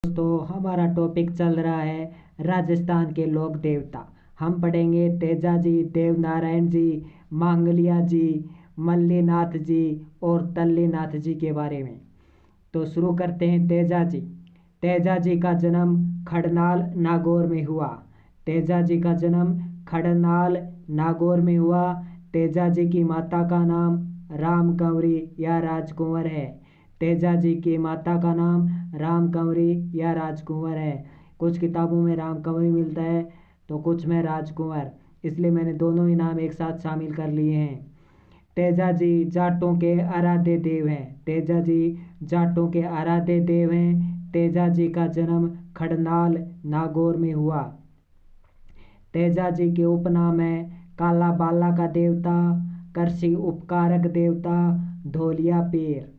दोस्तों, हमारा टॉपिक चल रहा है राजस्थान के लोक देवता। हम पढ़ेंगे तेजाजी, देवनारायण जी, मांगलिया जी, मल्लीनाथ जी और तल्लीनाथ जी के बारे में। तो शुरू करते हैं। तेजाजी। तेजाजी का जन्म खड़नाल नागौर में हुआ। तेजाजी का जन्म खड़नाल नागौर में हुआ। तेजाजी की माता का नाम रामकंवरी या राजकुंवर है। तेजाजी की माता का नाम रामकंवरी या राजकुंवर है। कुछ किताबों में रामकंवरी मिलता है तो कुछ में राजकुंवर, इसलिए मैंने दोनों ही नाम एक साथ शामिल कर लिए हैं। तेजाजी जाटों के आराध्य देव हैं। तेजाजी जाटों के आराध्य देव हैं। तेजाजी का जन्म खड़नाल नागौर में हुआ। तेजाजी के उपनाम है काला बाला का देवता, कृषि उपकारक देवता, धोलिया पीर।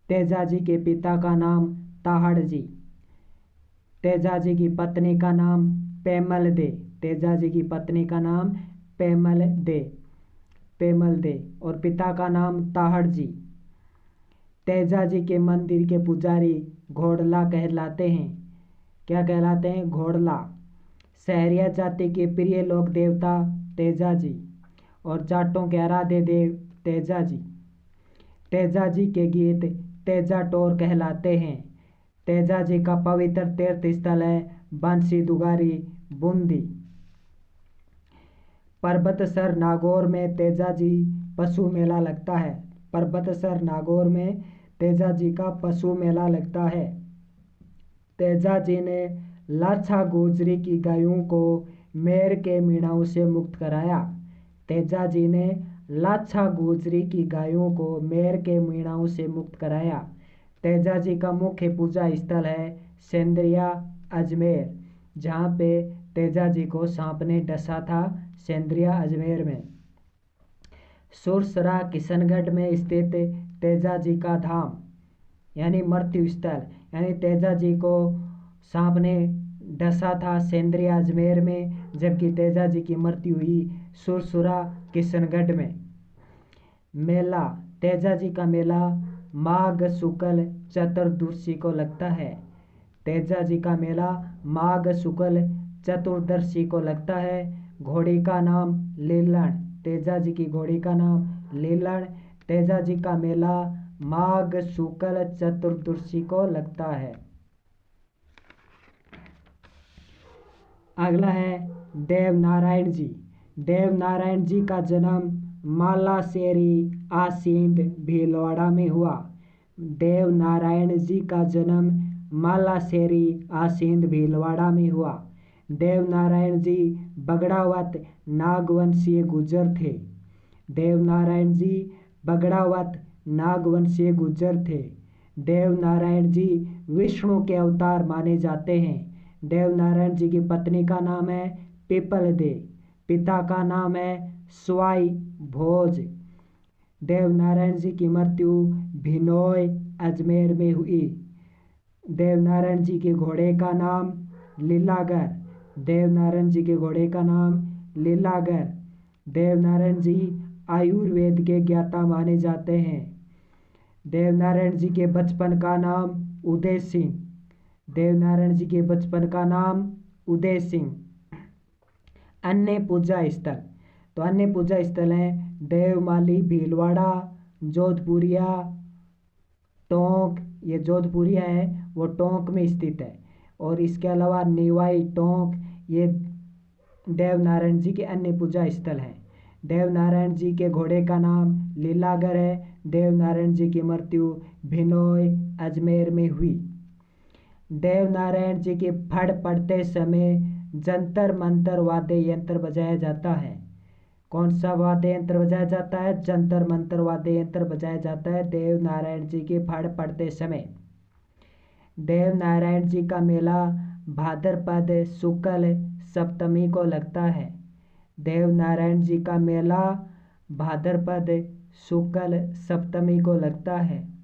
तेजाजी के पिता का नाम ताहड़ जी। तेजाजी की पत्नी का नाम पेमल दे। तेजाजी की पत्नी का नाम पेमल दे और पिता का नाम ताहड़ जी। तेजाजी के मंदिर के पुजारी घोड़ला कहलाते हैं। क्या कहलाते हैं? घोड़ला। सहरिया जाति के प्रिय लोक देवता तेजाजी और जाटों के आराध्य देव तेजाजी। तेजाजी के गीत तेजाटोर कहलाते हैं। तेजाजी का पवित्र तीर्थ स्थल है बंसी दुगारी, बूंदी। पर्वतसर नागौर में तेजाजी पशु मेला लगता है। पर्वतसर नागौर में तेजाजी का पशु मेला लगता है। तेजाजी ने लाछा गोजरी की गायों को मेर के मीणाओं से मुक्त कराया। तेजाजी ने लाछा गोजरी की गायों को मेर के मीणाओं से मुक्त कराया। तेजाजी का मुख्य पूजा स्थल है सेंद्रिया अजमेर, जहाँ पे तेजाजी को सांप ने डसा था, सेंद्रिया अजमेर में। सुरसरा किशनगढ़ में स्थित तेजाजी का धाम यानी मृत्यु स्थल, यानी तेजाजी को सांप ने डसा था सेंद्रिया अजमेर में, जबकि तेजाजी की मृत्यु हुई सुरसुरा किशनगढ़ में। मेला। तेजाजी का मेला माघ शुक्ल चतुर्दशी को लगता है। तेजाजी का मेला माघ शुक्ल चतुर्दशी को लगता है। घोड़ी का नाम लीलण। तेजाजी की घोड़ी का नाम लीलण। तेजाजी का मेला माघ शुक्ल चतुर्दशी को लगता है। अगला है देवनारायण जी। देवनारायण जी का जन्म मालाशेरी आसींद भीलवाड़ा में हुआ। देवनारायण जी का जन्म मालाशेरी आसींद भीलवाड़ा में हुआ। देवनारायण जी बगड़ावत नागवंशीय गुर्जर थे। देवनारायण जी बगड़ावत नागवंशीय गुर्जर थे। देवनारायण जी विष्णु के अवतार माने जाते हैं। देवनारायण जी की पत्नी का नाम है पीपल दे, पिता का नाम है स्वाई भोज। देवनारायण जी की मृत्यु भिनोय अजमेर में हुई। देवनारायण जी के घोड़े का नाम लीलागर। देवनारायण जी के घोड़े का नाम लीलागर। देवनारायण जी आयुर्वेद के ज्ञाता माने जाते हैं। देवनारायण जी के बचपन का नाम उदय सिंह। देवनारायण जी के बचपन का नाम उदय सिंह। अन्य पूजा स्थल। तो अन्य पूजा स्थल हैं देवमाली भीलवाड़ा, जोधपुरिया, टोंक। ये जोधपुरिया है वो टोंक में स्थित है। और इसके अलावा निवाई टोंक, ये देवनारायण जी के अन्य पूजा स्थल हैं। देवनारायण जी के घोड़े का नाम लीलागर है। देवनारायण जी की मृत्यु भिनोय अजमेर में हुई। देवनारायण जी के फड़ पड़ते समय जंतर मंतर वाद्य यंत्र बजाया जाता है। कौन सा वाद्य यंत्र बजाया जाता है? जंतर मंतर वाद्य यंत्र बजाया जाता है देवनारायण जी के फड़ पड़ते समय। देवनारायण जी का मेला भाद्रपद शुक्ल सप्तमी को लगता है। देवनारायण जी का मेला भाद्रपद शुक्ल सप्तमी को लगता है।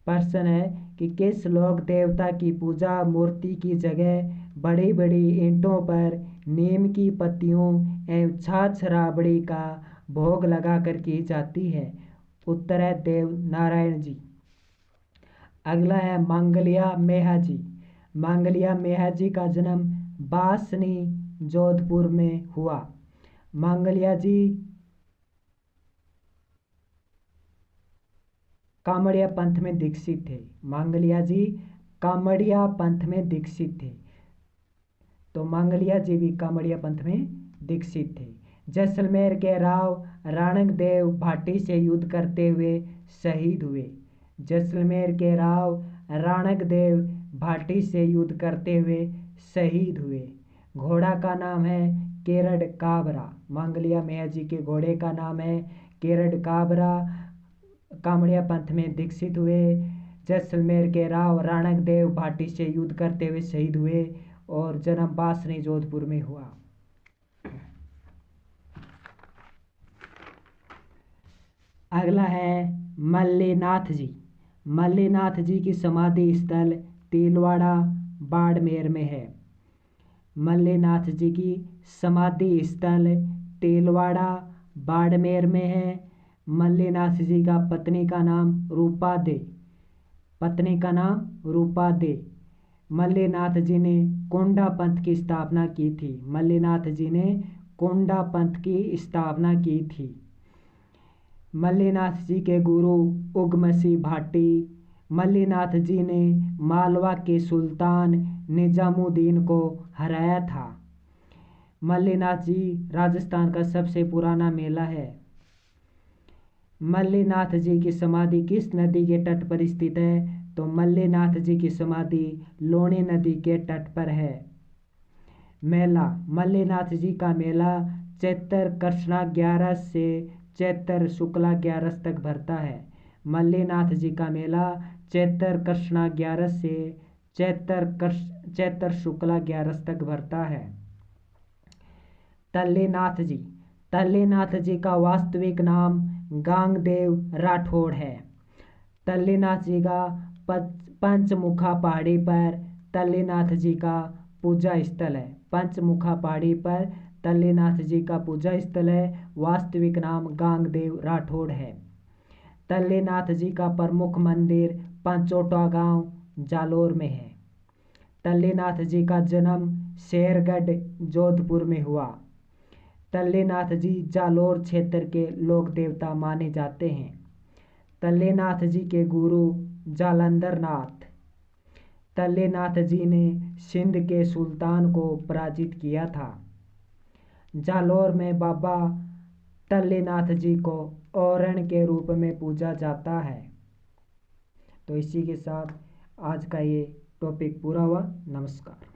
प्रश्न है कि किस लोक देवता की पूजा मूर्ति की जगह बड़ी बड़ी ईंटों पर नीम की पत्तियों एवं छाछ राबड़ी का भोग लगाकर की जाती है? उत्तर है देवनारायण जी। अगला है मांगलिया मेहा जी। मांगलिया मेहा जी का जन्म बासनी जोधपुर में हुआ। मांगलिया जी कामड़िया पंथ में दीक्षित थे। मांगलिया जी कामड़िया पंथ में दीक्षित थे। तो मांगलिया जी भी कामड़िया पंथ में दीक्षित थे। जैसलमेर के राव राणक देव भाटी से युद्ध करते हुए शहीद हुए। जैसलमेर के राव राणक देव भाटी से युद्ध करते हुए शहीद हुए। घोड़ा का नाम है केरड काबरा। मांगलिया मेहा जी के घोड़े का नाम है केरड काबरा। कामड़िया पंथ में दीक्षित हुए। जैसलमेर के राव राणक देव भाटी से युद्ध करते हुए शहीद हुए और जन्म बासनी जोधपुर में हुआ। अगला है मल्लीनाथ जी। मल्लीनाथ जी की समाधि स्थल तिलवाड़ा बाड़मेर में है। मल्लीनाथ जी की समाधि स्थल तिलवाड़ा बाड़मेर में है। मल्लीनाथ जी का पत्नी का नाम रूपा दे। पत्नी का नाम रूपा दे। मल्लीनाथ जी ने कोंडा पंथ की स्थापना की थी। मल्लीनाथ जी ने कोंडा पंथ की स्थापना की थी। मल्लीनाथ जी के गुरु उगमसी भाटी। मल्लीनाथ जी ने मालवा के सुल्तान निजामुद्दीन को हराया था। मल्लीनाथ जी राजस्थान का सबसे पुराना मेला है। मल्लीनाथ जी की समाधि किस नदी के तट पर स्थित है? तो मल्लीनाथ जी की समाधि लोणी नदी के तट पर है। मेला मल्लीनाथ जी का मेला चैत्र कृष्णा 11 से चैत्र शुक्ला 11 तक भरता है। मल्लीनाथ जी का मेला चैत्र कृष्णा 11 से चैत्र शुक्ला 11 तक भरता है। तल्लीनाथ जी। तल्लीनाथ जी का वास्तविक नाम गांगदेव राठौड़ है। तल्लीनाथ जी का पंचमुखा पहाड़ी पर तल्लीनाथ जी का पूजा स्थल है। पंचमुखा पहाड़ी पर तल्लीनाथ जी का पूजा स्थल है। वास्तविक नाम गांगदेव राठौड़ है। तल्लीनाथ जी का प्रमुख मंदिर पंचोटा गांव जालोर में है। तल्लीनाथ जी का जन्म शेरगढ़ जोधपुर में हुआ। तल्लीनाथ जी जालोर क्षेत्र के लोक देवता माने जाते हैं। तल्लीनाथ जी के गुरु जालंधर नाथ। तल्लीनाथ जी ने सिंध के सुल्तान को पराजित किया था। जालोर में बाबा तल्लीनाथ जी को औरण के रूप में पूजा जाता है। तो इसी के साथ आज का ये टॉपिक पूरा हुआ। नमस्कार।